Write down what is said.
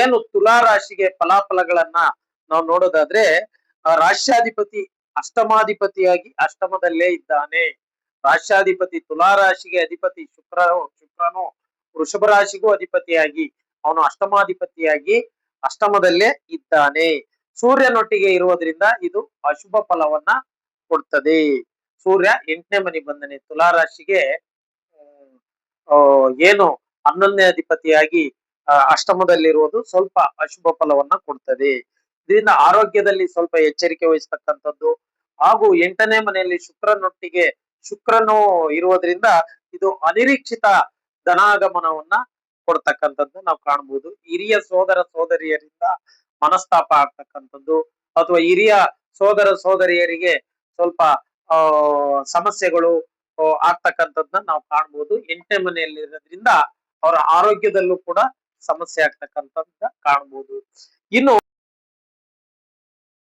ಏನು ತುಲಾ ರಾಶಿಗೆ ಫಲಾಫಲಗಳನ್ನ ನಾವು ನೋಡೋದಾದ್ರೆ, ರಾಶ್ಯಾಧಿಪತಿ ಅಷ್ಟಮಾಧಿಪತಿಯಾಗಿ ಅಷ್ಟಮದಲ್ಲೇ ಇದ್ದಾನೆ. ರಾಶ್ಯಾಧಿಪತಿ ತುಲಾ ರಾಶಿಗೆ ಅಧಿಪತಿ ಶುಕ್ರನು ವೃಷಭ ರಾಶಿಗೂ ಅಧಿಪತಿಯಾಗಿ ಅವನು ಅಷ್ಟಮಾಧಿಪತಿಯಾಗಿ ಅಷ್ಟಮದಲ್ಲೇ ಇದ್ದಾನೆ. ಸೂರ್ಯನೊಟ್ಟಿಗೆ ಇರುವುದರಿಂದ ಇದು ಅಶುಭ ಫಲವನ್ನ ಕೊಡ್ತದೆ. ಸೂರ್ಯ 8ನೇ ಮನೆ ಬಂದನೆ ತುಲಾ ರಾಶಿಗೆ ಏನು 11ನೇ ಅಧಿಪತಿಯಾಗಿ ಅಷ್ಟಮದಲ್ಲಿರುವುದು ಸ್ವಲ್ಪ ಅಶುಭ ಫಲವನ್ನ ಕೊಡ್ತದೆ. ಇದರಿಂದ ಆರೋಗ್ಯದಲ್ಲಿ ಸ್ವಲ್ಪ ಎಚ್ಚರಿಕೆ ವಹಿಸ್ತಕ್ಕಂಥದ್ದು, ಹಾಗೂ 8ನೇ ಮನೆಯಲ್ಲಿ ಶುಕ್ರನು ಇರುವುದರಿಂದ ಇದು ಅನಿರೀಕ್ಷಿತ ಧನಾಗಮನವನ್ನ ಕೊಡ್ತಕ್ಕಂಥದ್ದು ನಾವು ಕಾಣಬಹುದು. ಹಿರಿಯ ಸೋದರ ಸೋದರಿಯರಿಂದ ಮನಸ್ತಾಪ ಆಗ್ತಕ್ಕಂಥದ್ದು, ಅಥವಾ ಹಿರಿಯ ಸೋದರ ಸೋದರಿಯರಿಗೆ ಸ್ವಲ್ಪ ಸಮಸ್ಯೆಗಳು ಆಗ್ತಕ್ಕಂಥದ್ದನ್ನ ನಾವು ಕಾಣಬಹುದು. 8ನೇ ಮನೆಯಲ್ಲಿ ಇರೋದ್ರಿಂದ ಅವರ ಆರೋಗ್ಯದಲ್ಲೂ ಕೂಡ ಸಮಸ್ಯೆ ಆಗ್ತಕ್ಕಂಥದ್ದನ್ನ ಕಾಣಬಹುದು. ಇನ್ನು